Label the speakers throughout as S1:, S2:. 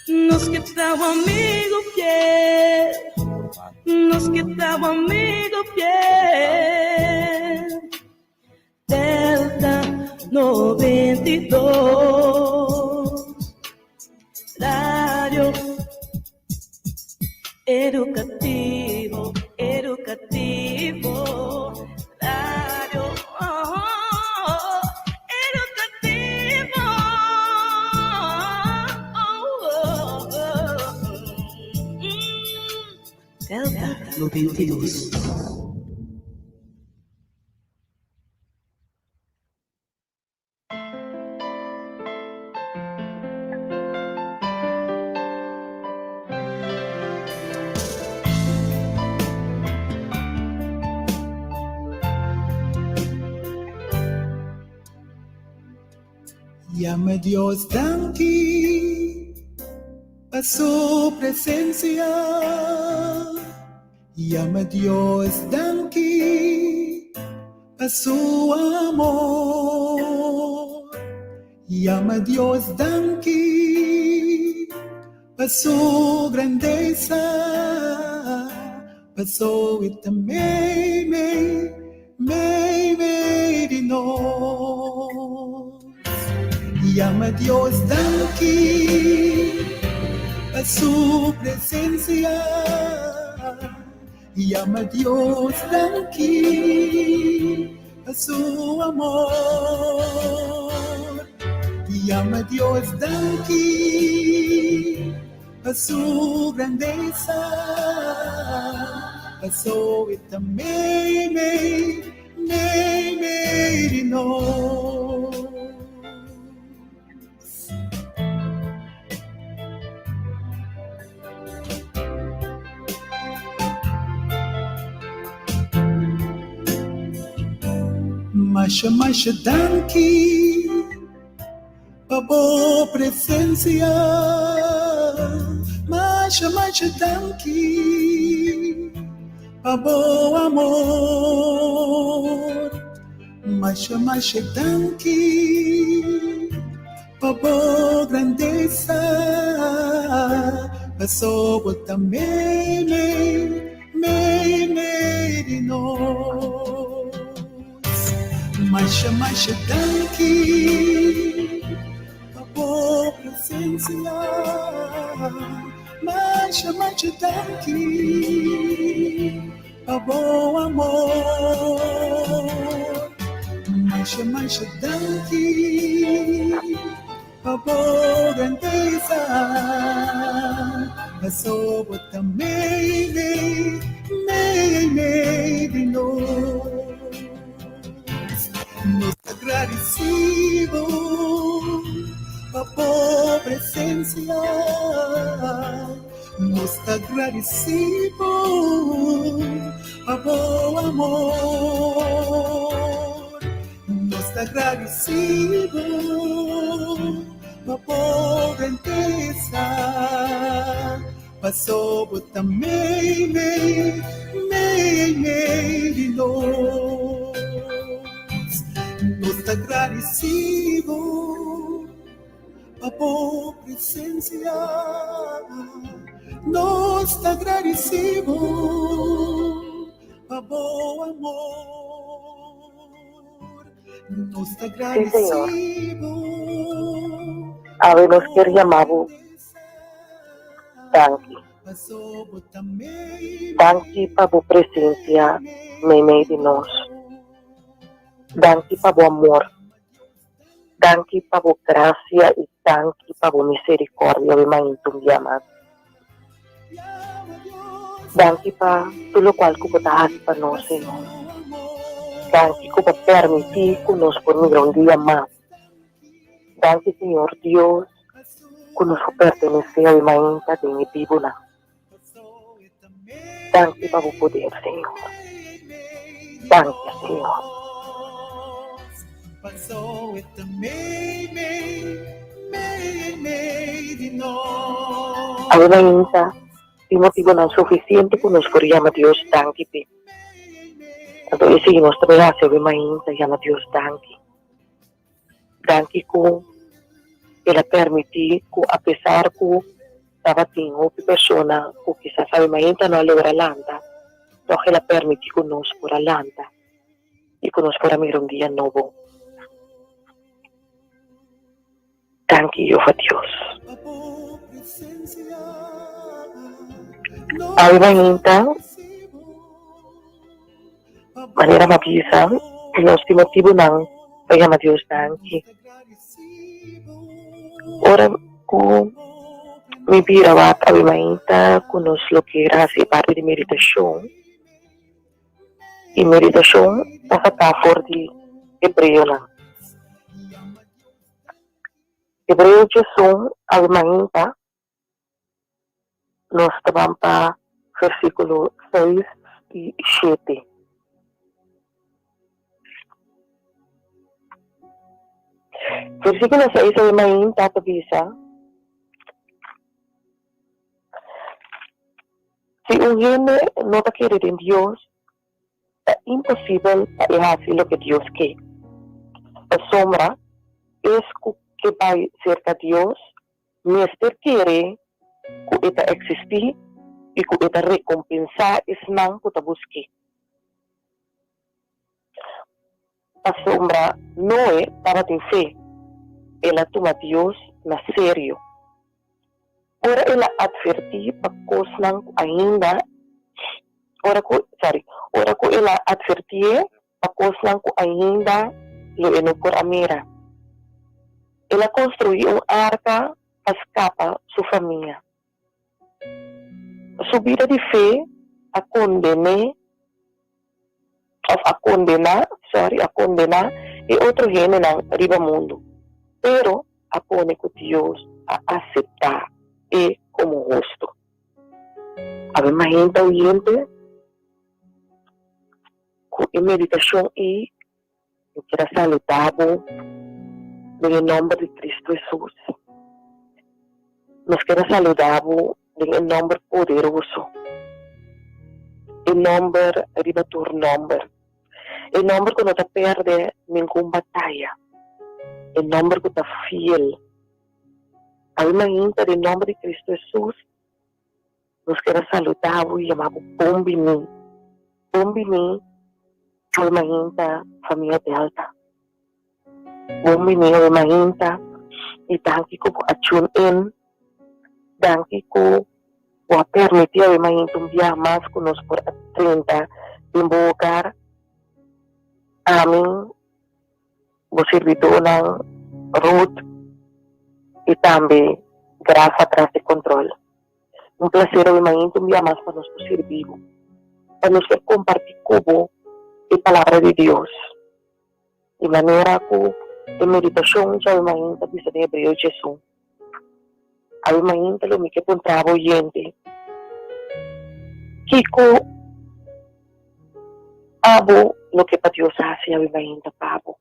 S1: Nos que teu amigo fiel, nos que teu amigo fiel. Delta 92, Radio Educativo, Radio Educativo. Delta 92.
S2: Llama a Dios Danki a su presencia. Llama a Dios Danki a su amor. Llama a Dios Danki a su grandeza. Pasó y también me no. Llama a Dios Danki a su presencia. Llama a Dios Danki a su amor. Llama a Dios Danki a su grandeza. Pasó y también me no. Masha Danki Pabo presencia. Masha Danki Pabo amor. Masha Danki Pabo grandeza. Pasó también me no. Masha Danki Pabo presencia. Masha Danki Pabo amor. Masha Danki Pabo grandeza. Pasó también me no. Nos agradecemos por presencia. Nos agradecemos por amor. Nos agradecemos por grandeza. Pasó también me no. Nos agradecemos por presencia. Nos agradecemos por amor. Nos agradecemos.
S3: Habemos que llamado Danki. Danki por presencia me de nós. Danki por amor. Danki por gracia e danki por misericórdia de mãe tu me amas. Danki por tudo qual que você para nós, Senhor. Danki por permitir que nós podemos dia mais. Danki, Senhor Deus, que nos pertenece a mãe que tem vivo lá. Danki por poder, Senhor. Danki, Senhor. A ainda tem motivo não suficiente que nos chama Deus Danki. Então, esse nós trabalhamos a ainda chama Deus Danki. Danki que ela permitir que, apesar que estava tinha persona o quizás sabe mainta não logra lanta, só que ela permite conosco por a lanta e conosco por a mir um dia novo. Thank you for Deus. Ay, mainta, manera mabisa, nos motivo ng pagama Diyos thank Ora ko mi birawat abi mainta kunos lo que era si parte de meditación. Y meditación nakatafor di Hebreo lang. Hebreo Jesús abi mainta nos tabampa versículo 6 y 7. Versículo 6 ay mainta tabisa. Si un hombre no te quiere en Dios, es imposible hacer lo que Dios quiere. La sombra es que va cerca de Dios, mister quiere que esta existir y que esta recompensa es nan que te busque. La sombra no es para tu fe, ella toma a Dios na serio. Ora ela advertir para coisas ainda, ora ko ela advertir para coisas ainda lo eno por amera. Ela construiu arca para escapar sua família. Sua vida de fé a condenar e outro gênero na riba mundo. Pero a pone com Deus a aceitar e como justo. Ave mainta oyente com meditação e eu quero saludável em nome de Cristo Jesus. Nos quero saludável em nome poderoso. Em nome riba tur nome. Em nome que não te perde nenhuma batalha. Em nome que te fiel. Ave mainta em nome de Cristo Jesus. Nos quero saludável e chamamos Bombini. Bombini, ave mainta, família Delta. Bombini, ave mainta, e danke ko a tune in. Danke ko po a permitir ave mainta dia mais conosco por 30 invocar aming o servidor ng Ruth e também graça atrás de controle. Um prazer ave mainta dia mais para nos servir, para nos compartilhar como a palavra de Deus. De maneira que a meditação já ave mainta bisa de Hebreo Jesus. Ave mainta lo mi que encontrava oyente. Kiko abo lo que para Dios hace ave mainta pabo.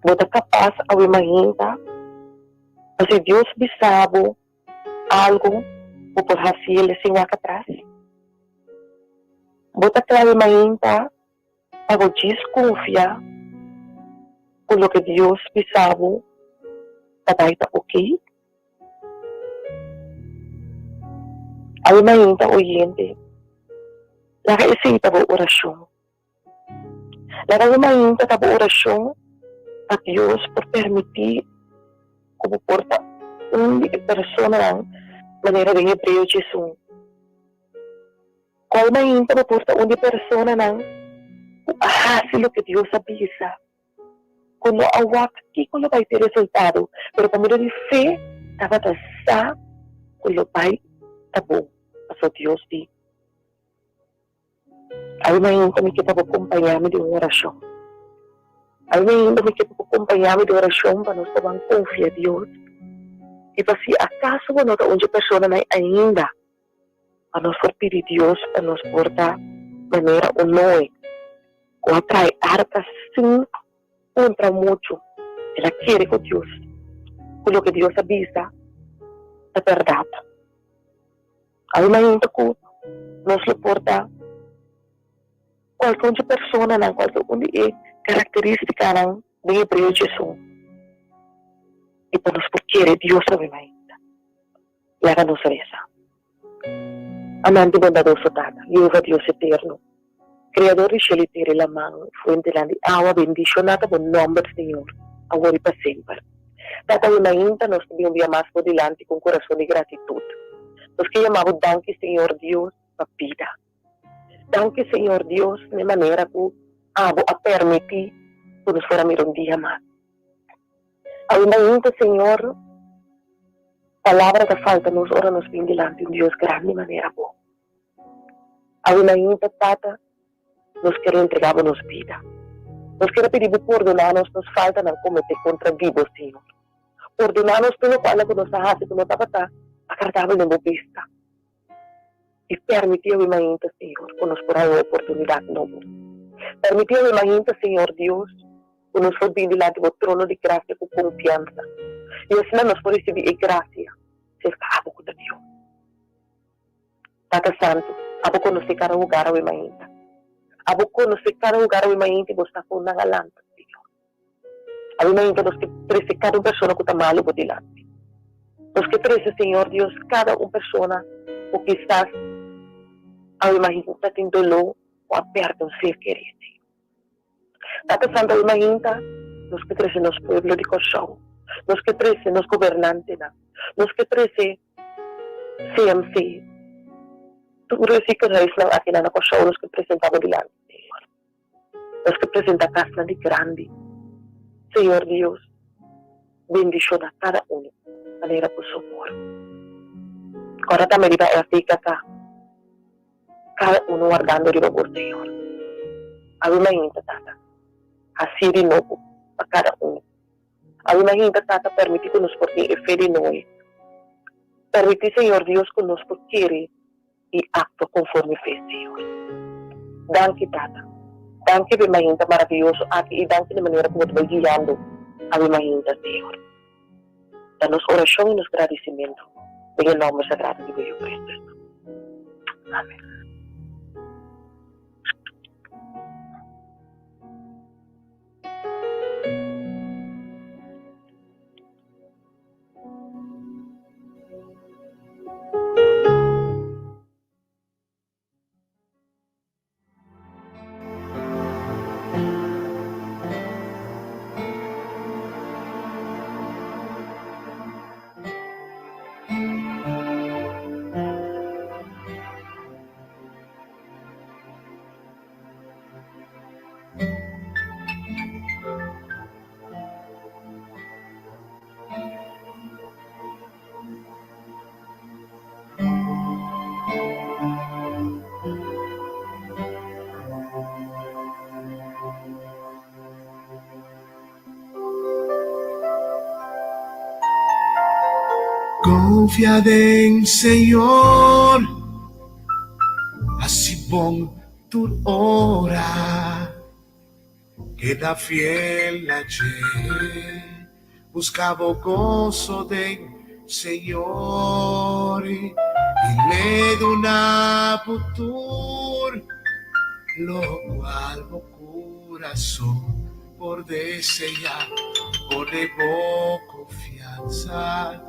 S3: Bota capaz ave mainta, se Deus bisabo algo o por hacer sem atrás. Bota clave mainta para desconfiar com lo que Deus bisabo para dar ok. Ave mainta oyente, la recita de oração. La ave mainta de oração a Deus por permitir como porta uma pessoa na maneira de Hebreo Jesus. Qual mainta porta uma pessoa na hacer o que Deus avisa. Quando awak kung vai ter resultado, pero pamilya de fé, dapat sa kung vai tabo. Paso Dios di. Ay may kami kita po kumpanyami de orasyon. Ay may kami kita po kumpanyami de orasyon para nos tabang confia Dios. E pa si acaso no ta unja persona na ainda para nos fortir Dios para nos porta manera unoy. O atrai harta sin contra mucho. Ela quiere con Dios. Con lo que Dios avisa, la verdad. Ay mainto ko nos lo porta qualquer persona ng qualquer característica ng Hebreo Jesus. E para nos quiere Dios ave mainta. y háganos reza. Amante bondadoso Tata, Jehová Dios eterno, Creador de cielo y tierra y la mano, fuente de agua, bendicionada por nombre del Señor, ahora y para siempre. Tata, una inta nos dio un día más por delante con corazón de gratitud. Nos que llamamos danke, Señor Dios, para vida. Danke, Señor Dios, de manera que hago a permitir que nos fuera mirar un día más. A una inta, Señor, palabra que falta nos ora nos viene delante un Dios grande de manera boa. A una inta, Tata, nos quiere entregarnos vida. Nos quiere pedir perdonarnos, nos falta no cometer contra vivos, Señor. Perdonarnos todo cual que nos hace, que nos está agradable de vista. Y permitir, imagínate, Señor, que nos pueda dar oportunidad nueva. Permitir, imagínate, Señor Dios, que nos pueda venir delante del trono de gracia con confianza. Y así nos puede recibir gracia, cerca a poco de Dios. Tata Santo, a poco nos se cada lugar, imagínate. A poco nos se cada lugar, imagínate, que está con una galanta, Señor. A imagínate, nos que trece cada persona que está malo por delante. Nos que trece, Señor Dios, cada una persona, o quizás, a imagínate, está tendo dolor, o aperta un ser querido. Tata Santo, imagínate, nos que trece nos pueblos de corazón, nos que trece nos gobernantes, nos que trece CMC, tú decís que raíz la aquí en la corazón, nos que presentamos delante, Señor. Nos que presenta casa de grande, Señor Dios, bendición a cada uno, manera por su amor. Ahora también iba a decir acá, cada uno guardando el favor, Señor. A una gente, Tata, así de nuevo, a cada uno. A una gente, Tata, permitir que nos porte fe de nuevo. Permitir, Señor Dios, que nos quiere y acto conforme fe, Señor. Danke, Tata. Danke, de manera maravilloso, y danke de manera como te voy guiando a mi manera, Señor. Danos oración y nos agradecimiento. En el nombre sagrado de Jesucristo. Amén.
S2: Confiade en Señor, así bom tu ora, queda fiel ayer, buscaba o gozo del Señor y le da futuro, lo cual o corazón por desear, pone confianza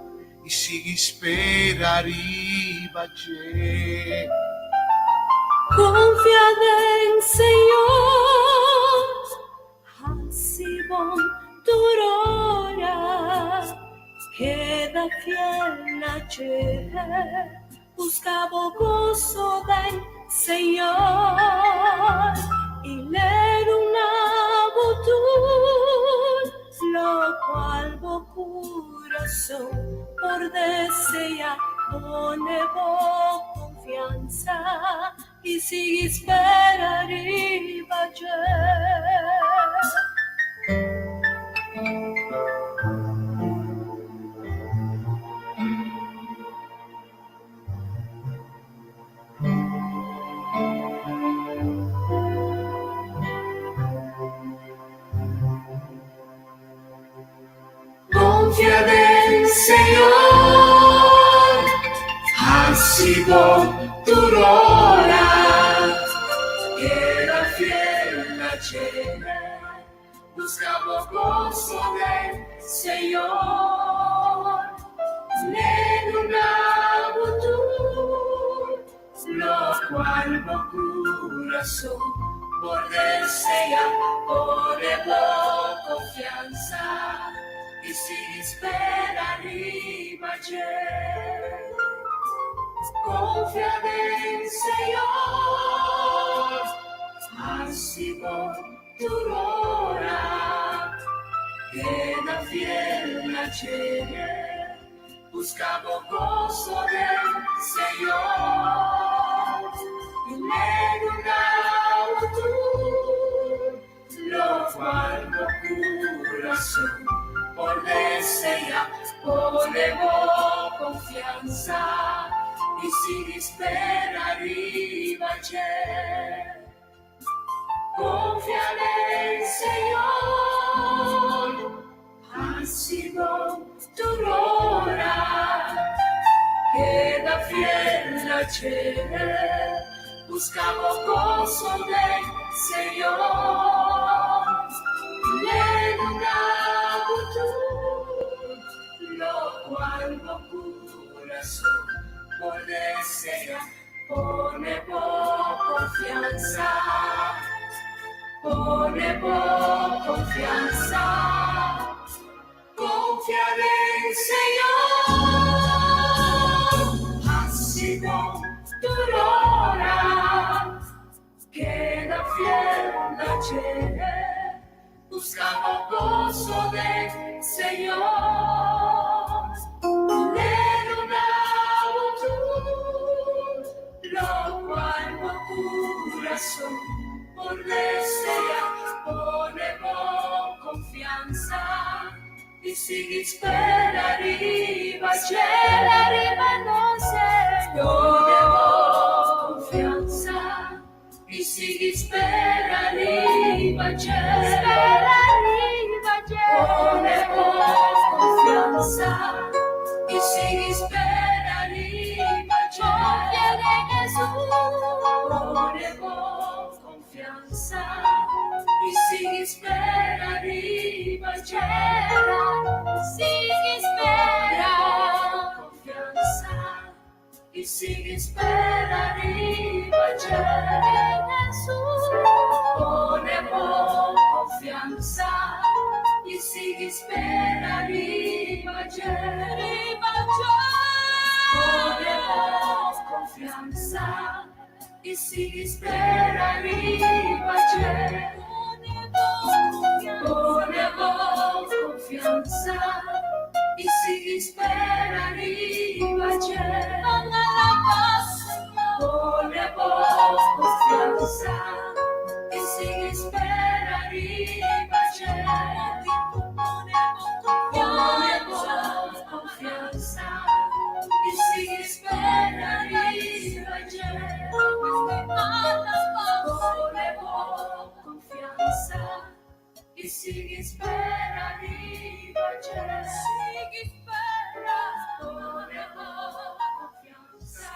S2: y sigue esperar y vaya.
S1: Confiad en Señor, así bom durora, queda fiel ayer, buscaba o gozo del Señor y ler una virtud, lo cual o corazón por desear pone confianza y sigue esperar y vaya.
S2: Confiad en Señor, así bom durora, queda fiel ayer, buscaba o gozo del Señor, ler una cual corazón por desea, ponemos confianza y sin esperar arriba confía en el Señor, así tu hora, queda fiel la buscamos gozo del Señor, y luego tú, lo cual corazón por desea, ponemos confianza y sin esperar arriba confía en el Señor, así tu hora, queda fiel la buscamos gozo del Señor, luego tú, lo cual corazón por desea, ponemos confianza, confiar en el Señor, así tu hora, queda fiel la buscamos gozo del Señor, lo cual corazón por desea, ponemos confianza y sin esperar arriba no Señor, confianza y sin esperar arriba ponemos confianza y sin esperar arriba confía en Jesús, ponemos confianza y sin esperar arriba sin esperar confianza y sin esperar arriba en Jesús, ponemos confianza y sin esperar arriba ponemos confianza y sin esperar arriba ponemos confianza y sin esperar arriba ponemos confianza y sin esperar arriba ponemos confianza y sin esperar arriba ponemos confianza y sin esperar arriba ponemos confianza.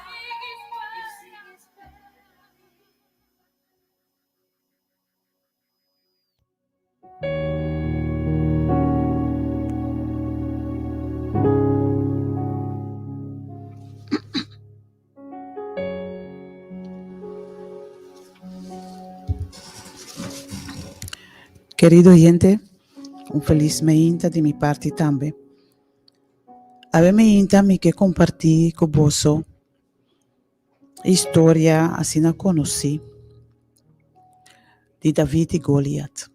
S4: Querido oyente, un feliz meinta de mi parte también. Ave meinta mi que compartí con vos historia así na conosci de David e Goliat.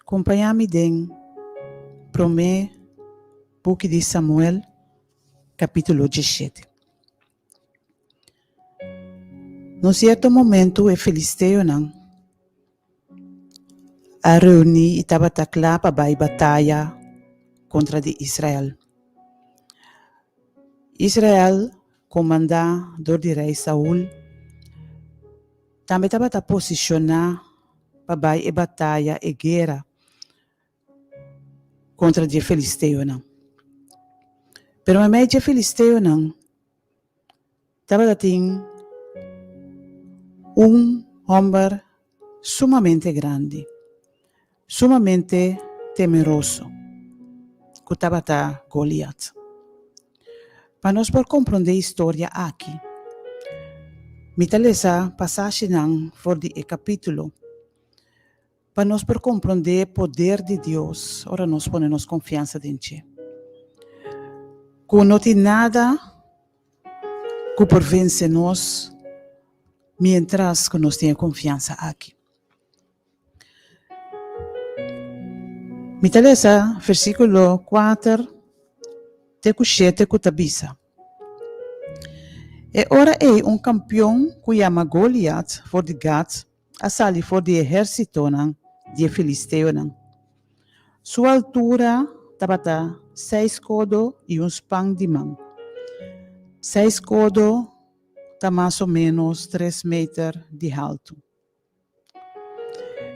S4: Acompanhami den promé book de Samuel, capítulo 17. No certo momento, o filisteu não a reunir e estava lá para batalha contra de Israel. Israel, comandado de rei Saul, também estava a posicionar para a batalha e guerra contra de filisteu não. Pero a meio de filisteu não estava tem homem sumamente grande, sumamente temeroso, que estava Goliat. Para nós por compreender a história aqui, Mitalesa passagem não for de capítulo para nós por compreender o poder de Deus. Ora nós ponemos confiança em Ti. Que não tem nada que por vencer nós, mientras que nós tenhamos confiança aqui. Mitalesa, versículo 4, te 7 que tabisa. E ora é campeão que chama Goliath for de Gat, a sali for de exército de Filisteu. Sua altura estava 6 codos e pang de mão. 6 codos está mais ou menos 3 metros de alto.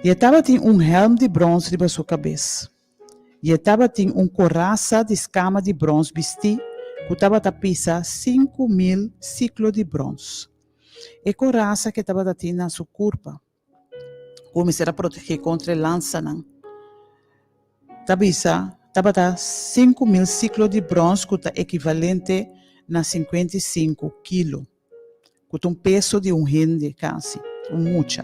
S4: E estava tem helm de bronze sobre sua cabeça. E estava tem coraça de escama de bronze vestido, que estava a pisa 5.000 ciclos de bronze. E coraça que estava na sua curva, como será proteger contra a lança. Estava 5.000 ciclos de bronze, que é equivalente a 55 quilos, que é peso de rende quase, mucha.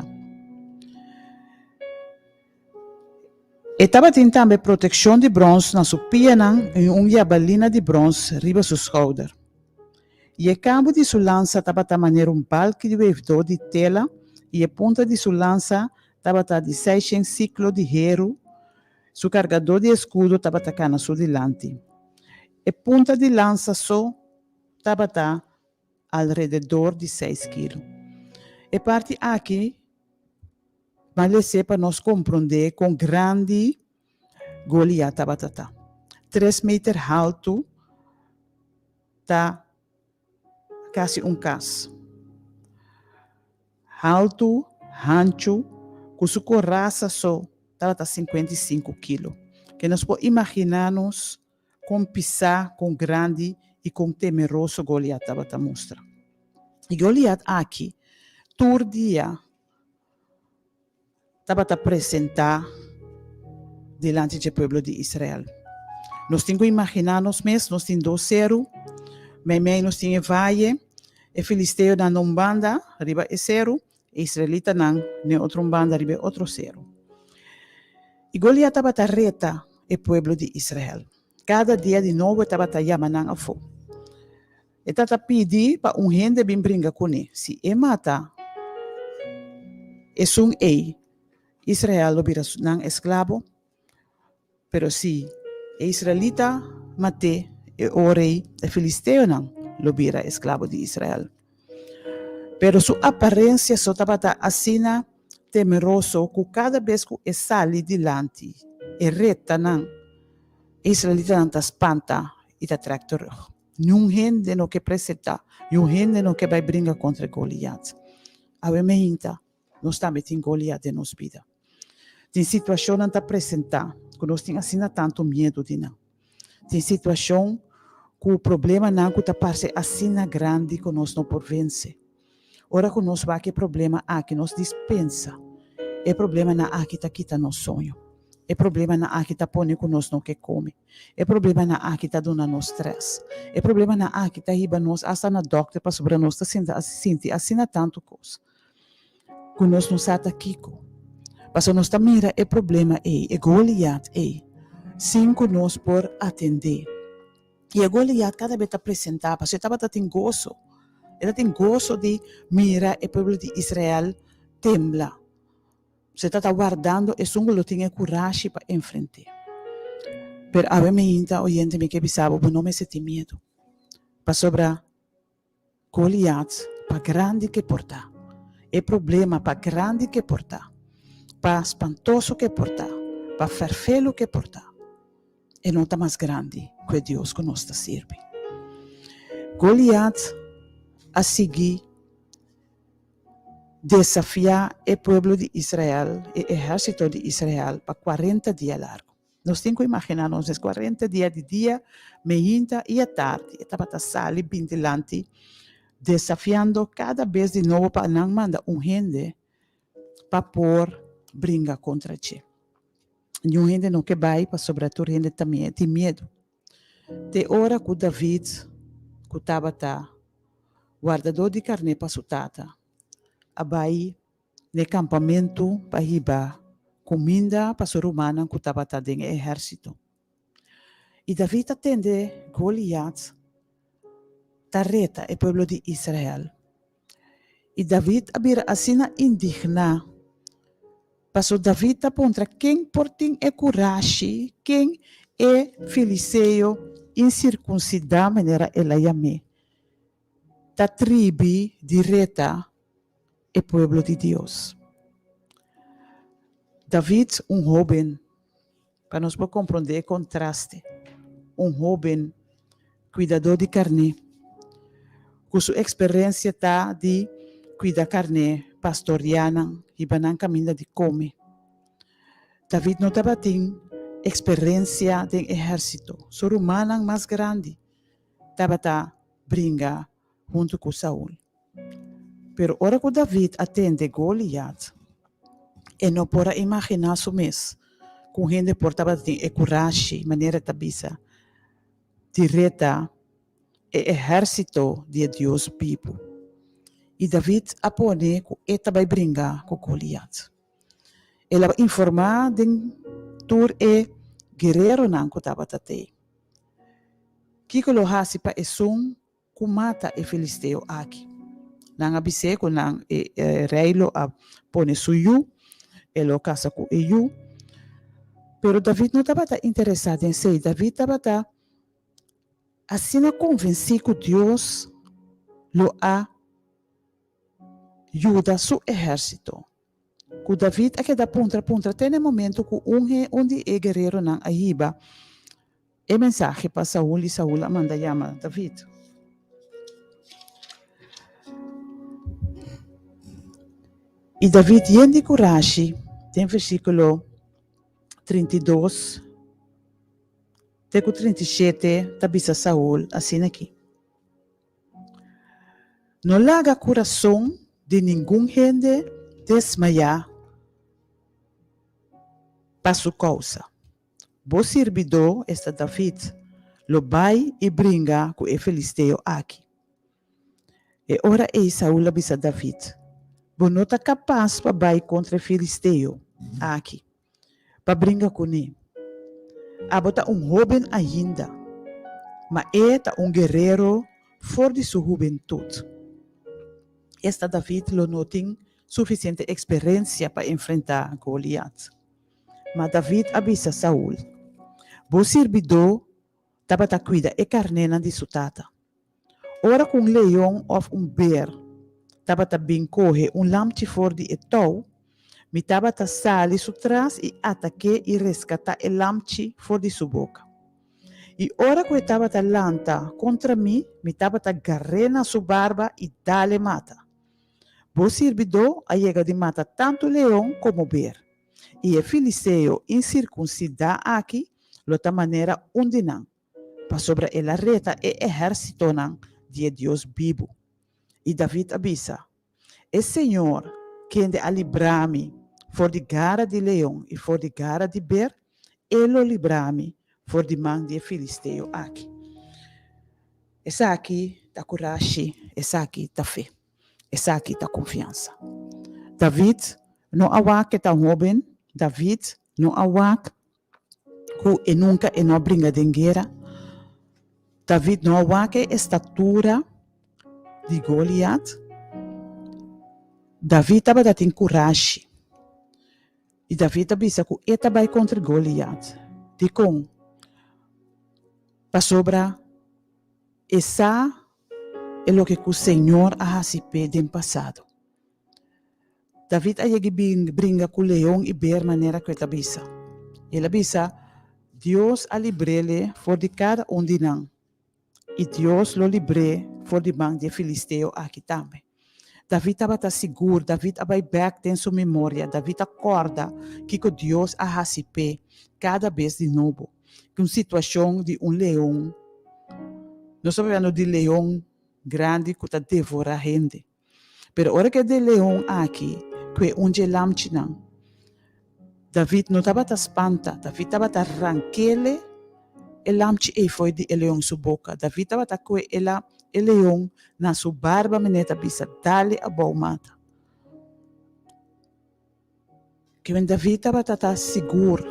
S4: E estava também proteção de bronze na sua piana e jabalina de bronze riba sua shoulder. E o cabo de sua lança estava de maneira balque de vevedor de tela e a ponta de sua lança estava de 600 ciclos de hierro. Seu carregador de escudo estava na sua delante. A ponta de lança só estava ao redor de 6 quilos. E parte aqui mas para nós compreender com grande Goliath estava 3 metros alto, tá quase cas. Alto, ancho, com sua coraça só estava 55 quilos. Que nós podemos imaginar-nos com pisar com grande e com temeroso Goliath estava a mostrar. E Goliath aqui, todo dia, estava a apresentar diante do povo de Israel. Nós temos que imaginar-nos mesmo, nós temos 2-0, mas nós temos valle, e Filisteu na uma banda, arriba é 0, e Israelita na outra banda, arriba outro 0. E Goliath estava a reta o povo de Israel. Cada dia de novo estava a chamar a fogo. E estava a pedir para gente vir brincar com ele. Se ele mata, é Israel lo vira nang esclavo, pero si Israelita mate o rei de Filisteo nang lo vira esclavo de Israel. Pero su aparência só estava assim temeroso que cada vez que sale dilante e reta nang Israelita nang ta espanta e ta tractor. Nenhum gente no que apresenta, nenhum gente no que vai brincar contra Goliath. A vemente, nós também temos Goliath em nossa vida. Tem situação não está apresentar, que nós temos assim tanto medo de não. Tem situação que o problema não está parece assim grande que nós não por vencer. Ora que nós vai que problema aqui nós dispensa. É problema na aqui está quita nosso sonho. É problema na aqui está põe que nós não que come. É problema na aqui está dando nosso stress. É problema na aqui está riba nós hasta na doctor para sobre nós está sente assim tanto coisa. Que nós não sabe aqui com. Mas nós também mira o problema é Goliath sem que nós por atender. E a Goliath cada vez apresentava, você estava tendo gozo. Ele tem gozo de mirar o povo de Israel tembla. Você está guardando e só lo tinha coragem para enfrentar. Pero a mente oyente me que pensava, não me senti medo. Para sobrar Goliath, para grande que portar. É problema para grande que portar. Para espantoso que portar, para ferfelo que portar. E não está mais grande que Deus que nos serve. Goliath a seguir desafiar o povo de Israel, o exército de Israel, para 40 dias largos. Nós temos que imaginar, nós 40 dias de dia, meia e a tarde, estava a sair bem delante, desafiando cada vez de novo para não mandar gente para pôr brinca contra ti. E um gente não que vai para sobretudo gente também tem medo. De hora que David que estava guardador de carne para sua tata, abai no campamento para riba comida para os romanos que estava dentro do exército. E David atende Goliat, tareta o povo de Israel. E David abira assina indigna. Passou David aponta quem portem é coragem, quem é filisteu incircuncidado, maneira ela chame. Da tribo direta é povo de Deus. David, jovem, para nós compreender o contraste. Jovem, cuidador de carne, com sua experiência tá de cuidar carne pastoriana e banan caminho de come. David não estava tendo experiência de exército, sua humana mais grande, estava tá brinca junto com Saul. Pero ora que David atende Goliat, e não pode imaginar isso mesmo, com gente portava de coragem, maneira tabisa, direta, e exército de Deus vivo. E David apone que ele vai brincar com Goliat. Ele vai informar de tur e guerreiro não que estava tate. Que colocasse para esum que mata e filisteu aqui. Não abise que não reilo a pone suyu, ele casa com eu. Pero David não estava interessado em ser. David estava assim convencido que Deus lo ajuda seu exército. Que David aqui da ponta tem um momento que onde é guerreiro não ahiba. E mensagem para Saul e Saul manda chama David. E David tem coragem, tem versículo 32, até o 37, tabisa Saul, assim aqui. Não larga coração de nenhum gente desmaiar para sua causa. Bo servidor está David, lo vai e brinca com o filisteu aqui. E ora Saul avisa David, bo não está capaz para vai contra o filisteu aqui, para brincar com ele. Abota jovem ainda, mas é guerreiro fora de sua juventude. Esta David não tem suficiente experiência para enfrentar Goliat. Mas David avisa Saul, bo servidor estava a cuidar e carnena de sua tata. Ora com leão ou bear, estava a bem correr lamte fora de etau, me estava a sair su trás e ataque e resgatar o lamte fora de sua boca. E ora que estava a lanta contra mim, me estava a garrena sua barba e dale mata. Bo servidor a chega de mata tanto leão como bear. E o filisteu incircuncidado aqui, lota maneira onde não, para sobre ela reta e exército não de Deus vivo. E David avisa, o Senhor, quem de livrar-me, for de gara de leão e for de gara de bear, ele livrar-me, for de mão de filisteu aqui. Essa aqui da coragem, essa aqui da fé, essa aqui da confiança. David não awak que tá jovem, David não awak que nunca não brinca de guerra. David não awak a estatura de Goliat. David estava dando coragem. E David avisa que ele vai contra Goliat. De com para sobra essa é o que o Senhor a recebido no passado. David aí brinca com o leão e bear maneira que ele avisa. Ele avisa, Deus a libre for de cada de não. E Deus lo libre for de mão de filisteu aqui também. David estava seguro, David vai back em sua memória, David acorda que Deus a recebido cada vez de novo. Com situação de leão, nós estamos falando de leão grande que está devora a gente. Pero hora que de leão aqui, que onde lamte não, David não estava espanta, David estava arranquele e lamte e foi de leão sua boca. David estava com o leão na sua barba meneta bisa dali a boa mata. que when David estava seguro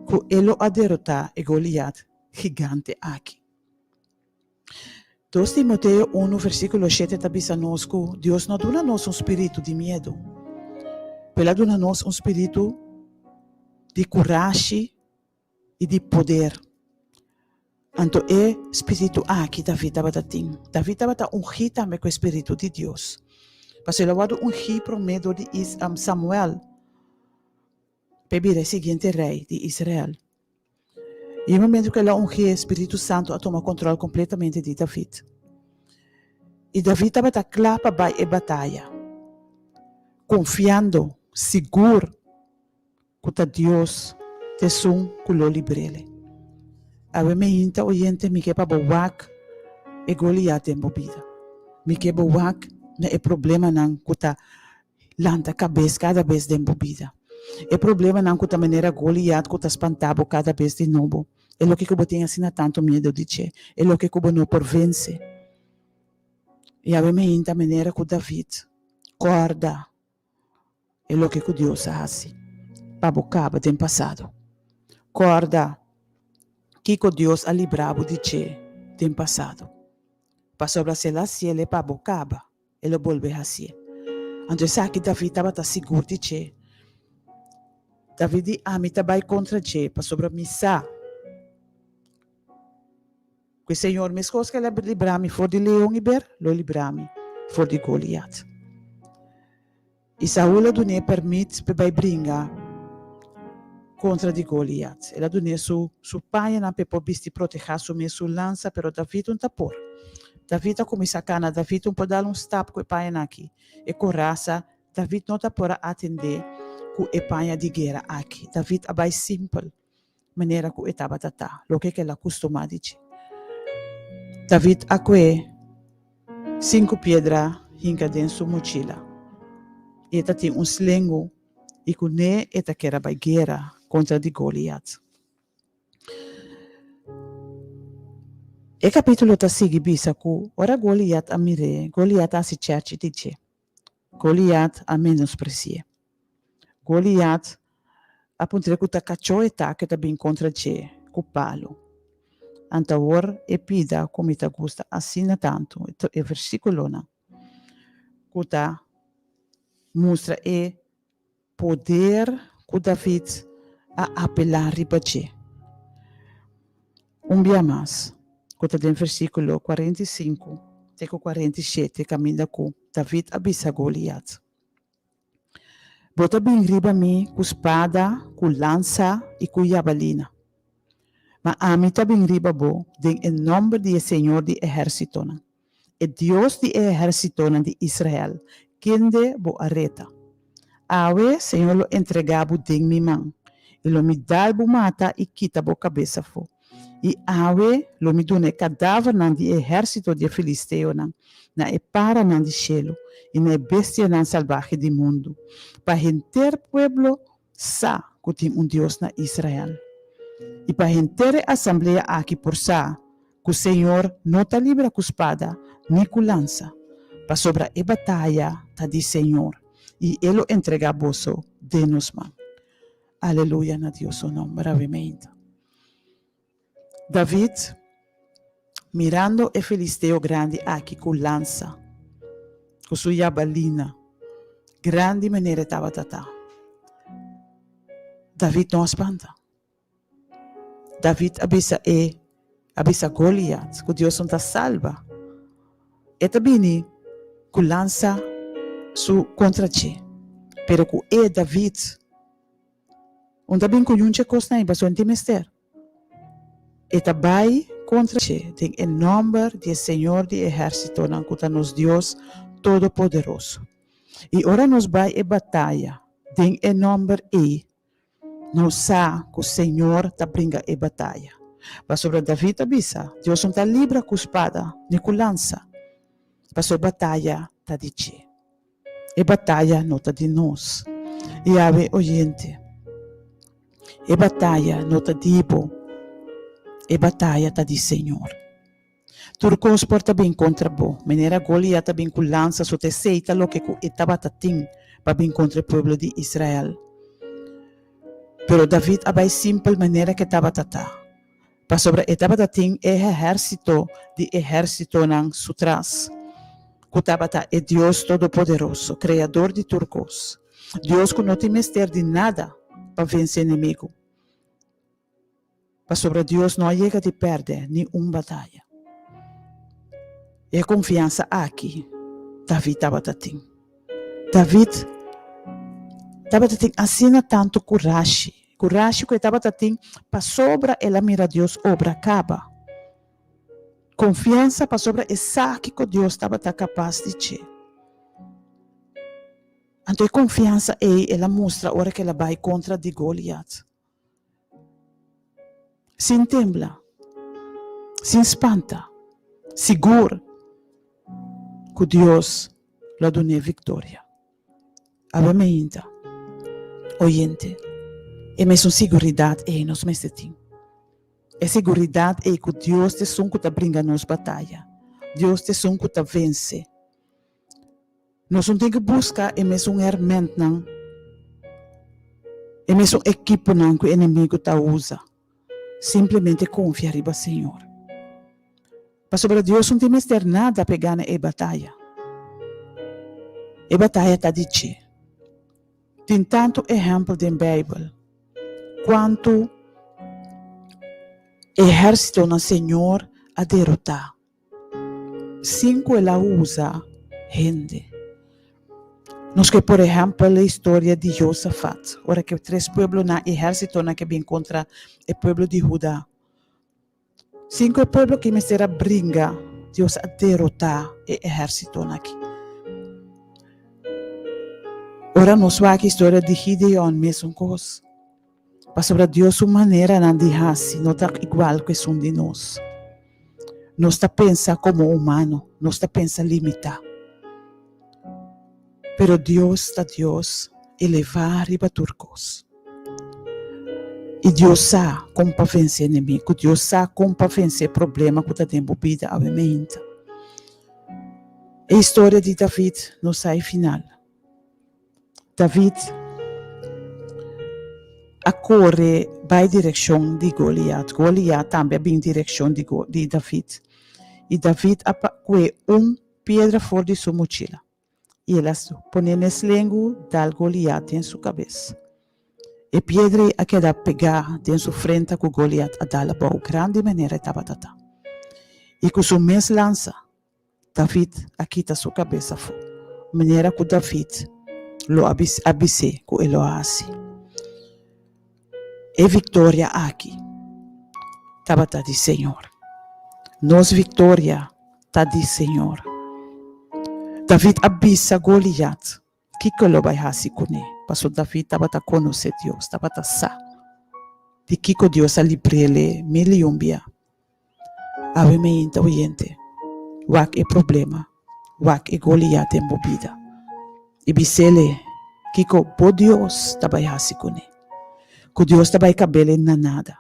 S4: que ele a derrotar e Goliat gigante aqui. 2 Timoteo 1, versículo 7 dice a nós que Deus não dá a nós espírito de medo, mas dá a nós espírito de coragem e de poder. Então, espírito aqui David estava tendo. David estava ungido também com o espírito de Deus. Mas ele estava ungido por meio de Samuel, o seguinte rei de Israel. E no momento que ele ungiu o Espírito Santo a tomar controle completamente de David. E David estava claro para a batalha, confiando, seguro, que Deus te sun que lo librele. Ave me inta oyente mi que para bawak e Goliat em bobida. Mi que bawak na é problema não que lanta cabeça cada vez de bobida. É problema não que maneira Goliat que espantado cada vez de novo. É o que eu tenho assim tanto medo de che. É o que eu não por vencer. E ave me inta maneira que David corda. É o que Deus faz. Para bocaba do passado. Corda que Deus a librado de che do passado. Para sobre se la cielo para bocaba. Ele volve a ser. Então sabe que David estava seguro de che. David vai contra che para sobre missa. Que o Senhor me escolhe que ele livrar-me for de leão e ber, lo livrar-me for de Goliat. E Saúl não permite para brincar contra de Goliat. Ela não su pai não pode proteger su lança, pero David não está por. David começa a cana, David não pode dar stap com o pai aqui. E com raça, David não está por atender com o pai de guerra aqui. David é bem simples, maneira que estava tata, lo que ela costuma dizer. David acque 5 pedras hinca dentro sua mochila. Eta tem slengo e com ne eta quer vai guerra contra de Goliat. E capítulo ta sigi bisa ku ora Goliat amire, Goliat si cerci dice. Goliat a menosprezie. Goliat appunto que ta cacciò e ta che ta bin contra ce cu palo. Antawor e pida come ta gusta assina tanto e versículo na. Kuta mostra e poder que David a apelar ribace. Dia mais, kuta den versículo 45 até 47 caminha com David abisa Goliat. Bota bem riba me com espada, com lança e com jabalina. Mas a mim também riba bo, em nome do Senhor de Exército, e Deus de Exército de Israel, quem de bo arreta. Awe, Senhor lo entregabo de mi mão, e lo me dá bo mata e quita bo cabeça fo. E awe, lo me dune cadáver nan de Exército de Filisteu na e para nan de cielo, e na bestia nan salvaje do mundo, para enter pueblo sa que tem Deus na Israel. E para enter assembleia aqui por sa, que o Senhor não está livre com espada, nem com lança, para sobre a batalha tá de Senhor, e Ele entrega a bolso de nos mãos. Aleluia, na Deus o nome, maravilhoso. David, mirando o filisteu grande aqui com lança, com sua jabalina, grande maneira estava tata. David não espanta. David abisa Goliat, que Deus não está salva. E também que lança su contra ti. Pero que David, não também conhece coisa nem para sua mister. E também contra ti, em nome do Senhor de Exército, que nos Deus Todo-Poderoso. E ora nos vai em batalha, em nome de Nós sabemos que o Senhor está brinca e batalha. Mas sobre David avisa, Deus não está livre com espada, nem com lança. Mas sobre a batalha está de ti. E batalha não está de nós. E ave oyente. E batalha não está de Ibo. E batalha está de Senhor. Turcos porta bem contra bo. Maneira Goliat está bem com lança, só te seita lo que estava tatim para bem contra o povo de Israel. Pero David abay simple maneira que estava tata. Pa sobre etapa tating exército de exército ng sutras. Kutabata é Deus Todo-Poderoso, Criador de turcos. Deus que não tem mister de nada para vencer inimigo. Para sobre Deus não chega de perder nenhuma batalha. E a confiança aqui, David estava tating. David estava tating assina tanto coragem. Coragem que estava tating para sobre ela mira Deus obra acaba. Confiança para sobre essa que Deus estava capaz de ter. Então, confiança ela mostra a hora que ela vai contra de Goliath. Sem tembla, sem espanta, seguro que Deus lhe deu vitória. Obviamente, oyente, é mesmo segurança nos mestre. É segurança que Deus te sonco te brinca nos batalha. Deus te sonco te vence. Nós não temos que buscar é mesmo hermente não. É mesmo equipo não que o inimigo te usa. Simplesmente confiar no Senhor. Para sobre Deus não tem mais ter nada a pegar na batalha. A batalha está de ti. Tem tanto exemplo da Bíblia quanto exército no Senhor a derrotar. 5 ela usa gente. Nós que, por exemplo, a história de Josafat, ora que 3 pueblos na exército na que vem contra o povo de Judá. 5 pueblos que me será brinca, Deus a derrotar o exército aqui. Ora nós vamos a história de Gideon, mesmo coisa. Para sobre Deus uma maneira não de assim, não está igual que são de nós. Nós está pensa como humano, nós está pensa limitar. Pero Deus está Deus elevar e turcos. E Deus sabe como para vencer inimigo, Deus sabe como para vencer problema que está dentro da vida, obviamente. A história de David não sai final. David corre vai direção de Goliath. Goliath também vai em direção de David. E David põe pedra fora de sua mochila. E ela põe nesse lengo da Goliath em sua cabeça. E pedra a queda pegar em sua frente com Goliath a dar a boa grande maneira estava tata. E com sua mês lança, David a quita sua cabeça fora. Maneira que David lo abise com ele assim. E vitória aqui. Estava de Senhor. Nos vitória está de Senhor. David abisa Goliath. Que ele vai fazer com ele? Porque David estava a conhecer Deus. Estava a saber. De que Deus a livre ele miliombia. Obviamente, oyente. Wak é problema. Wak é Goliath embobida. E bisele. Que Deus estava a fazer com ele. Que Deus vai cabelo na nada.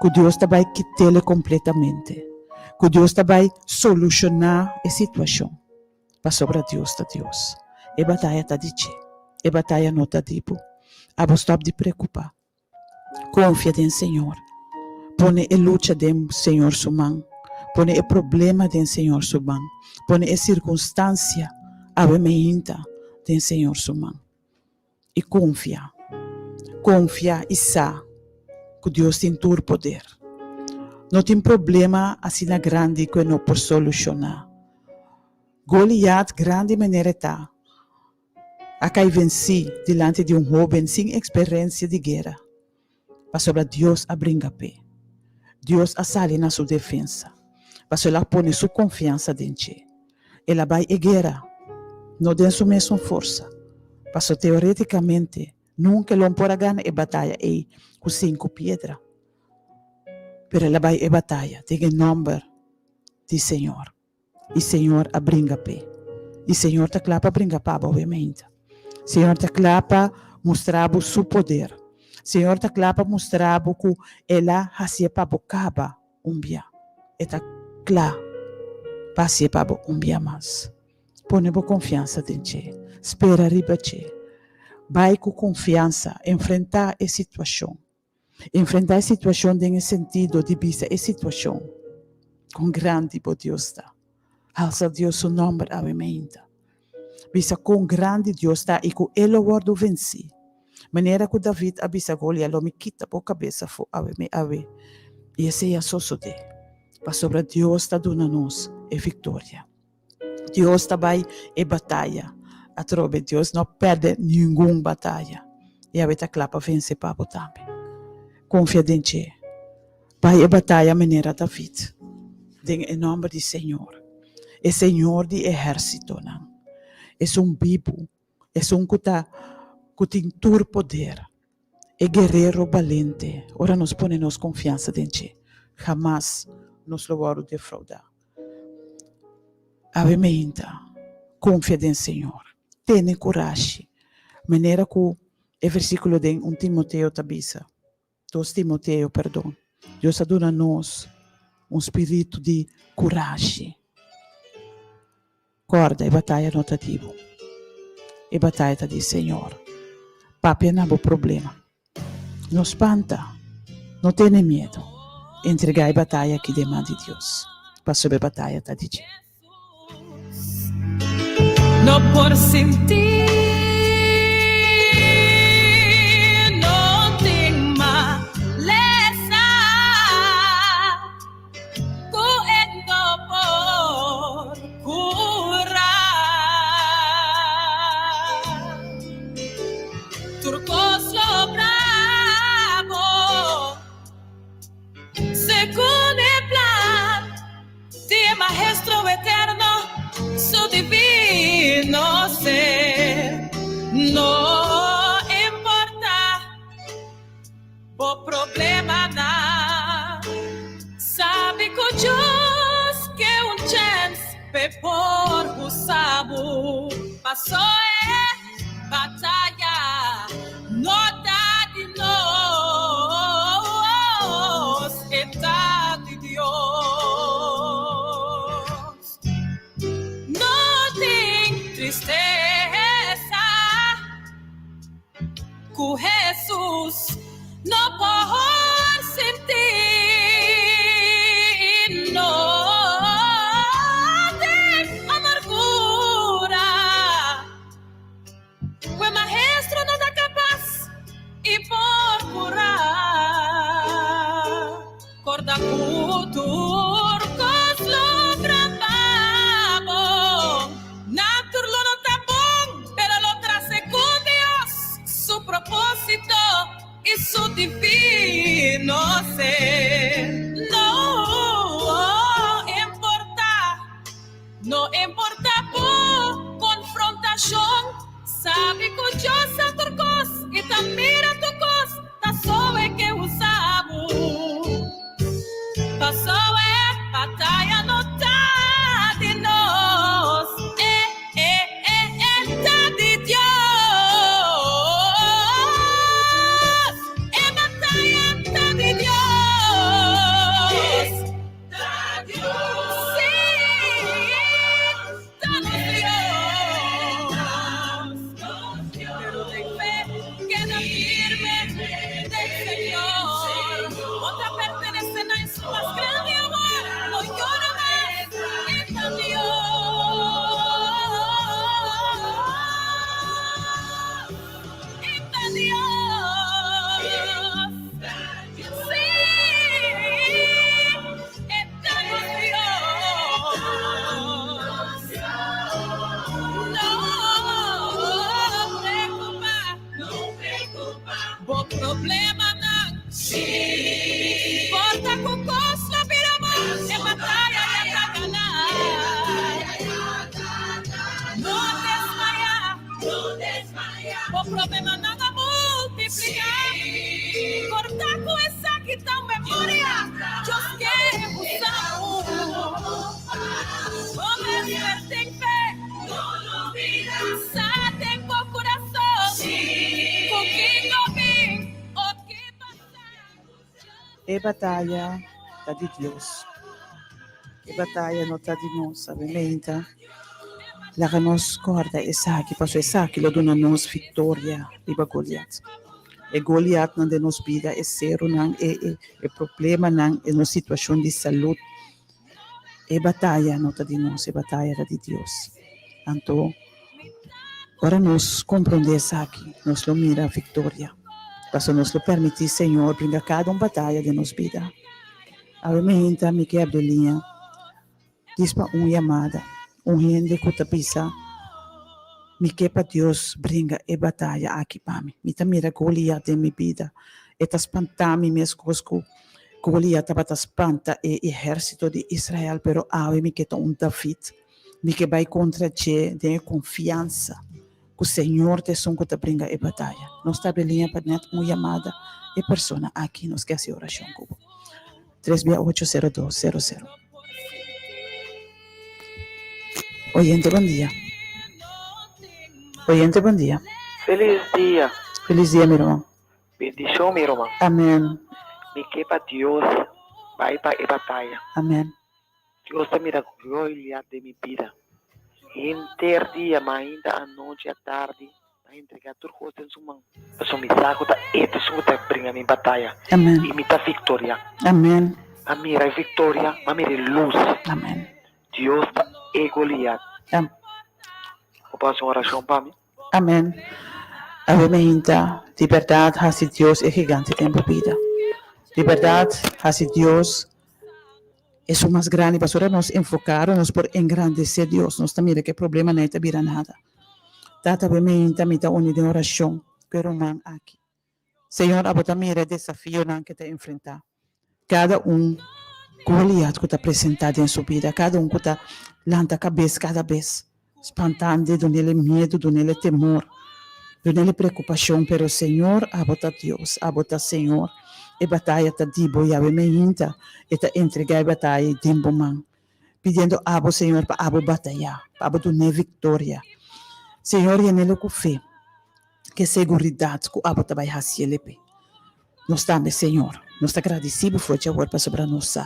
S4: Que Deus vai quitar-lhe completamente. Que Deus vai solucionar a situação. Para sobre Deus está Deus. E batalha está de ti. E batalha não está de bo. Abo stop de preocupar. Confia em Senhor. Põe a luta do Senhor sua mão. Põe o problema do Senhor sua mão. Põe a circunstância obviamente do Senhor sua mão. E confia. Confia e sabe que Deus tem todo o poder. Não tem problema assim grande que não pode solucionar. Goliath, grande maneira está. A cai venci diante de jovem sem experiência de guerra. Mas sobre Deus a brinca pé. Deus a sale na sua defesa. Mas ela põe sua confiança dentro. Ela vai a guerra. Não tem sua mesma força. Mas teoreticamente, nunca não pode ganhar a batalha com 5 pedras. Pero ela vai a batalha, tem o nome de Senhor. E Senhor a brinca pé. E Senhor te clapa a brinca pá, obviamente. Senhor te clapa mostrar o seu poder. Senhor te clapa mostrar que ela fazia para bocaba dia. E te clapa para ser para dia mais. Põe boa confiança em ti. Espera riba ti. vai com confiança enfrentar a situação. Enfrentar a situação tem o sentido de vista a situação. Com grande por Deus está. Alça Deus seu nome a mente. Visa com grande Deus está e com ele word venci. Maneira que David avisa Goliat, lo me quita por cabeça fo ave. E esse é a sosode. Para sobre Deus está dando-nos a vitória. Deus está vai e batalha. A trobe Deus não perde nenhuma batalha. E a veta clapa vence para o também. Confia em ti. Vai e batalha maneira David. Em nome do Senhor. O Senhor de exército. É vivo. É que tem todo poder. É guerreiro valente. Ora nos põe nos confiança em ti. Jamás nos lo vamos defraudar. Ave mente. Confia em Senhor. Tenha coragem. Maneira que o versículo de 1 Timoteo tabisa. 2 Timoteo, perdão. Deus ha dado a nós espírito de coragem. Corda e batalha notativo. E batalha está de Senhor. Papi não há problema. Não espanta. Não tenha medo. Entregar a batalha que demanda de Deus. Para sobre a batalha está de Deus.
S1: No por sentir, no tengo maleza, coendo por curar. Turcos lo bravo, según el plan de Maestro eterno, su divino ser. No importa o problema nada, sabe que Dios que chance por usabo passou batalha no dá de nós está de Deus. Não tem tristeza com Jesus não pode sentir, não tem amargura. O maestro não dá capaz e por curar. Corda turcos lo bravo. Naturlo no está bom, pero lo trace con Dios. Su propósito y su divino ser. No importa por confrontación, sabe que Dios a tu cos y también a tu cos, ta sobe que usamos. Passou batalha no tá de nós, tá de Deus, batalha tá de Deus, tá de Deus, sim, tá de Deus, pero tem fé, queda firme, tem Senhor, outra pertenece na más grande amor, no llora más, está Dios, está Dios, sí, está Dios, no preocupa, vos problema não, sim, porta com costa viramos, é batalha e a não desmaiar, o problema nada multiplicar, cortar com essa que tá memória, Deus quer usar o homem tem fé, só tem bom coração, com quem não vem, o que passar.
S4: E batalha está de Deus. E batalha não está de nós, sabe? Mente. Laga nos guarda Isaki, paso Isaki lo dona nos victoria riba Goliath. E Goliath não de nos vida é zero não é problema não é uma situação de saúde. É batalha não tá de nós, é batalha de Deus. Então, ora nós compreender Isaki, nós lo mira a vitória. Passo nos lo permitir, Senhor, brinca cada batalha de nos vida. A mim me quebra linha. Diz para chamada, gente que tá pisa. Me que para Deus brinca e batalha aqui para mim. Me tá mira Goliath de minha vida. E tá espantando minhas coisas. Goliath tá espanta e exército de Israel, pero me que tá David. Me que vai contra te de confiança. Que o Senhor te son que tá brinca e batalha. Nós tá linha para net chamada e persona aqui nos que hace oração cubo. 3680200. Oyente, bom dia. Oyente, bom dia.
S5: Feliz dia.
S4: Feliz dia, meu irmão.
S5: Bendição, meu irmão.
S4: Amém.
S5: Me quepa Deus. Vai para a batalha.
S4: Amém.
S5: Deus te mira glória de minha vida. Inter dia, mas ainda à noite, à tarde, a entregar tudo coisa em sua mão. Eu sou misago da eta, sou da brinca minha batalha.
S4: Amém.
S5: E me dá vitória.
S4: Amém.
S5: A mira vitória, a mira luz.
S4: Amém.
S5: Deus está Goliath.
S4: Amém.
S5: Eu passo uma oração para mim.
S4: Amém. Amém. De verdade, assim Deus é gigante em minha vida. De verdade, assim Deus é o mais grande. Para nós enfocarmos por engrandecer Deus. Nós também que problema não é nada. Tata bem também está unido em oração. Pero não aqui. Senhor, a botar mira desafio não que te enfrentar. Cada Goliath que está apresentado em sua vida, cada que está lanta a cabeça cada vez, espantando, dando-lhe medo, dando-lhe temor, dando-lhe preocupação, pero Senhor, abota Deus, abota Senhor, e batalha está de boia, e está entregar a batalha em tempo, man, pedindo abo Senhor para abo batalhar, para abo dar vitória. Senhor, e nele com fé, que segurança que abo vai fazer ele. Nós estamos, Senhor, nós estamos agradecidos por te para sobre nós.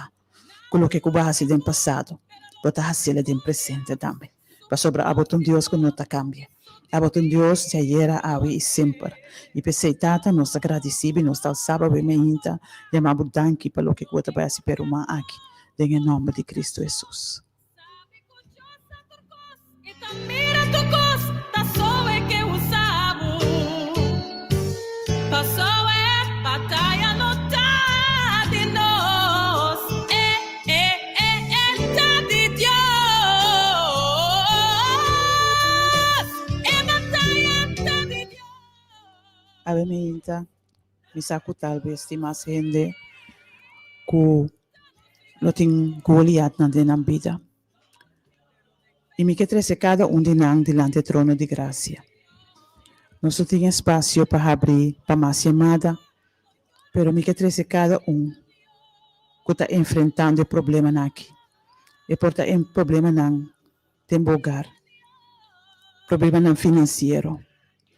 S4: Coloque que o base do passado, bota a fazer do presente também. Para sobre a botar Deus que não está cambia. A botar Deus já era e sempre. E pensei tata nós agradecidos, nós estamos sábado bem ainda, chamamos danke para o que o vai se perumar aqui, em nome de Cristo Jesus.
S1: Mira tu costa, só é que usamos. Passou é batalha no tá de nós. Tá de Deus. É batalha tá de Deus.
S4: Obviamente, me saco talvez de mais gente que não tem Goliath na vida. E me que trazer cada de nós diante do trono de graça. Nós não temos espaço para abrir para mais chamada, pero me que trazer cada que está enfrentando o problema aqui. E porta problema não tem lugar, problema não financeiro,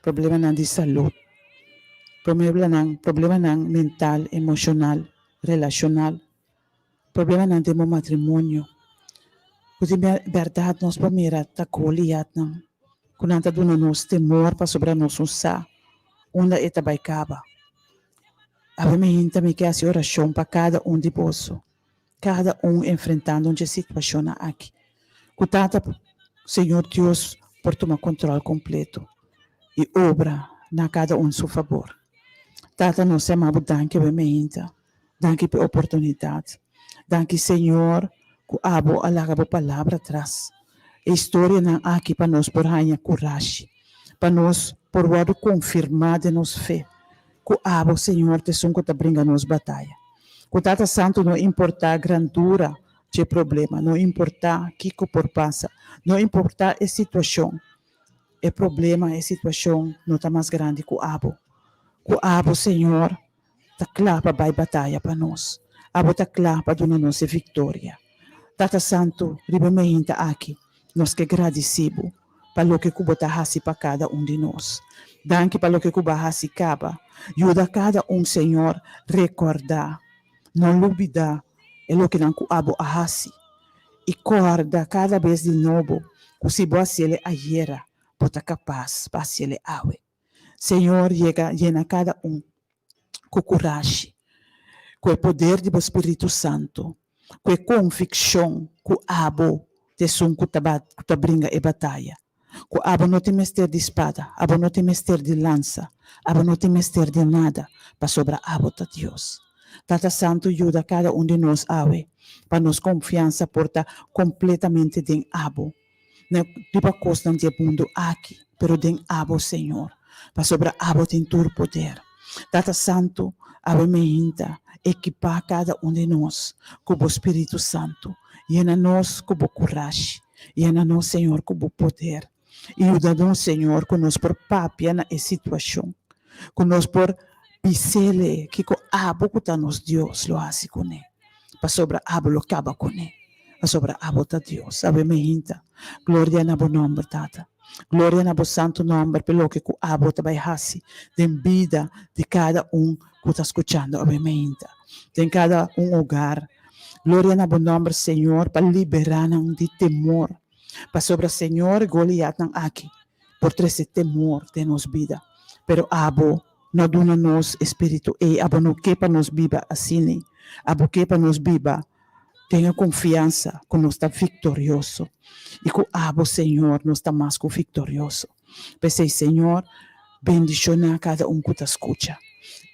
S4: problema não de saúde, problema não mental, emocional, relacional, problema não de matrimônio. Porque verdade nós para mirar tá Goliath não, quando anda dando nos temor para sobre nós usar, onde está vai caba. Obviamente também que essa oração para cada de poço, cada enfrentando uma situação aqui. Cutata, Senhor Deus, por tomar controle completo e obra na cada seu favor. Tata nós chamamos danke obviamente, danke pela oportunidade, danke Senhor. Que abo alaga palavra atrás. A história não aqui para nós por ganhar coragem, para nós por confirmar de nos fé. Que abo Senhor te son que te brinca nos batalha. Que Tata Santo não importa a grandura de problema, não importa o que por passa, não importa a situação. O problema, a situação não está mais grande que o abo. Que abo Senhor está claro para a batalha para nós. Abo está claro para dar nossa vitória. Tata Santo, ribamente aqui, nós que agradecemos para o que Cuba está fazendo para cada de nós. Danke para o que Cuba faz caba. Ajuda cada Senhor, recordar, não olvidar, é o que não abo faz. E corda cada vez de novo, Si vos hacerle ayer, bota capaz para hacerle awe. Senhor, llena cada com coragem, com o poder do Espírito Santo, com a convicção, com abo de som que te brinca e batalha. Com abo não tem mestre de espada, abo não tem mestre de lança, abo não tem mestre de nada, para sobra abo de Deus. Tata Santo ajuda cada de nós, awe, para nos confiança porta completamente de abo. Não tipo costa de mundo aqui, pero de abo, Senhor. Para sobra abo tem todo poder. Tata Santo, ave me inta, equipar cada de nós com o Espírito Santo. Llena nós com o coragem. Llena nós, Senhor, com o poder. E ajuda-nos, Senhor, com nós por papia na situação. Com nós por pisele, que com abo que nos Deus lo hace com ele. Para sobra abo lo acaba com ele. Para sobra abo ta Deus. Ave me inta. Glória na bom nome, Tata. Glória na bom santo nome, pelo que com abo ta vai hasi. Den vida de cada que está escutando, obviamente. Tem cada hogar. Glória na bom nome, Senhor, para liberar de temor. Para sobre Senhor, Goliat não aqui. Por esse temor de nos vida. Pero abo, não dona nos espírito. E abo não que para nos viva assim. Abo que para nos viva. Tenha confiança que nós está vitorioso. E com abo, Senhor, nós está mais que vitorioso. Pensei, Senhor, bendiciona cada que te escuta.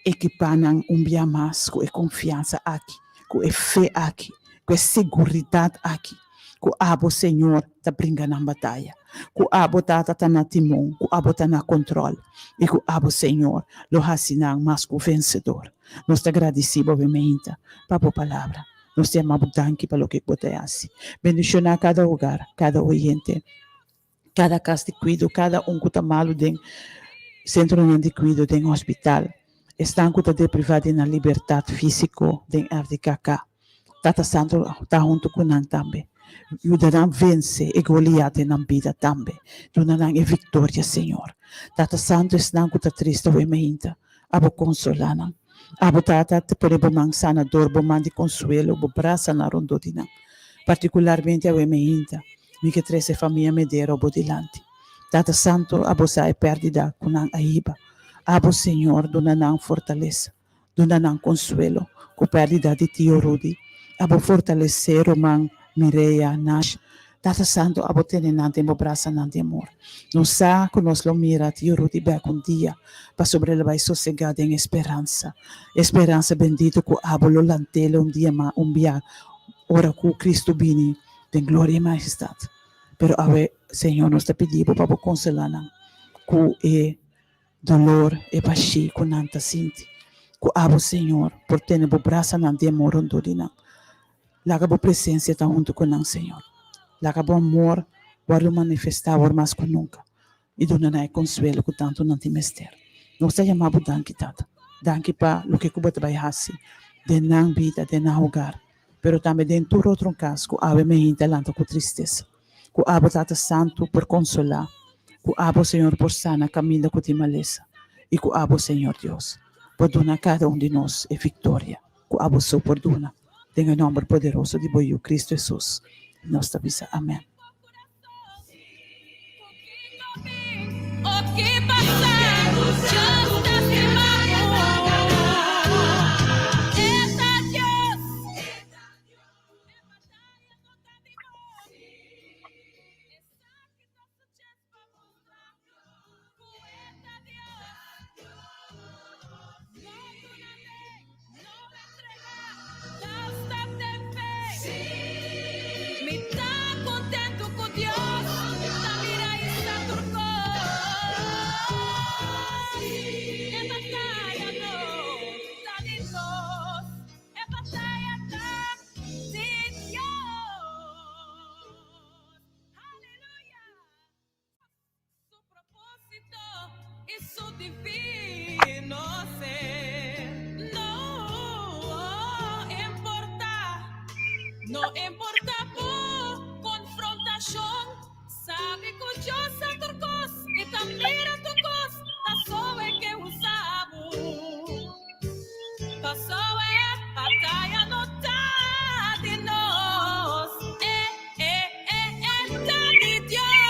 S4: Equipanan dia mais com confiança aqui, com fé aqui, com segurança aqui. Com abo, Senhor, te brinca na batalha. Com abo, tata tá na timão, com abo tá na controle. E com abo, Senhor, lo hasinang mais que vencedor. Nós te agradecemos, obviamente, para a palavra. Nós te amamos tanto pelo que você faz. Bendiciona cada hogar, cada oyente, cada casa de cuido, cada que está malo dentro centro de cuido, dentro hospital. Estão que está privado na liberdade física dentro RDKK. Tata Santo está junto com nós também. Ajuda-nos a vencer e Goliat na vida também. Ajuda-nos a vitória, Senhor. Tata Santo está que está triste, obviamente. Abo consolar-nos. Abo tata te pode bomang sanador, bomang de consuelo, bo braça na rondo di nang. Particularmente a meinta, mi che trese famiglia medero bo dilante. Tata Santo, abo sai perdida con ang aiba. Abo Senhor, dona nang fortaleza, dona nang consuelo, co perdida di tio Rudy. Abo fortalecer romang Mireia, Nash. Tata Santo, abo tenenante mo braça nante amor. Não sa que nos lo mira, tio Rudy, beco dia, para sobrelevar sossegada em esperança. Esperança bendita que abo lo lantele dia dia, ora que Cristo vini, tem glória e majestade. Pero ave, Senhor, nos te pedimos para consolar, que dolor e paixi com nanta sinti. Que abo, Senhor, por ter bo braça nante amor ondorina. Laga bo presença está junto com nós, Senhor. Laga bo amor, guarda manifestar mais que nunca. E dona na consuelo que tanto não te mester. Nós te chamamos danke, Tata. Danke para o que você vai fazer. De na vida, de na hogar. Pero também de todo outro caso, que ave me intelanta com tristeza. Que abo Tata Santo por consolar. Que abo, Senhor, por sana caminho com te maleza. E que abo, Senhor Deus, por donar cada de nós e vitória. Que abo só por donar. Tenha o nome poderoso de Boio Cristo Jesus. Nossa vida. Amém.
S1: O que passa? Já está no importa por confrontação, sabe que Deus é turcos e também é turcos, tá só é que usamos, tá só é batalha no tá de nós, tá de Deus.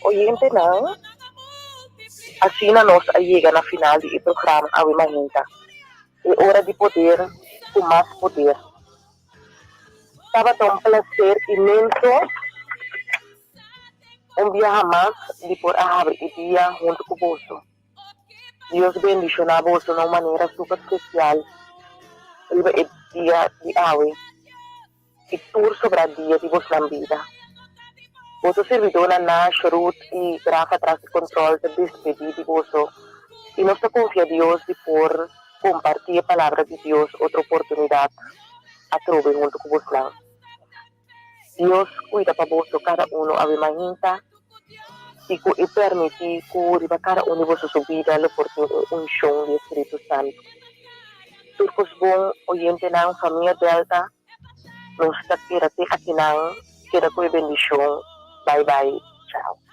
S3: oyente na, assim na nós chega na final do programa a Wimahinta. É hora de poder, com mais poder. Estava tão prazer imenso dia mais de por abrir o dia junto com você. Deus bendicionar você de uma maneira super especial. Ele é dia de hoje e tudo sobre o dia de vossa vida. Você servidor na Sharut e grava atrás de controle de despedir de você. E nós confia em Deus de por compartilhar a palavra de Deus outra oportunidade a trocar junto com você. Deus cuida para você cada a Wimahinta e permite que cada de você subir a unção do Espírito Santo. Turcos bom, oyente na família Delta, nos está aqui na, que com bendição. Bye bye, tchau.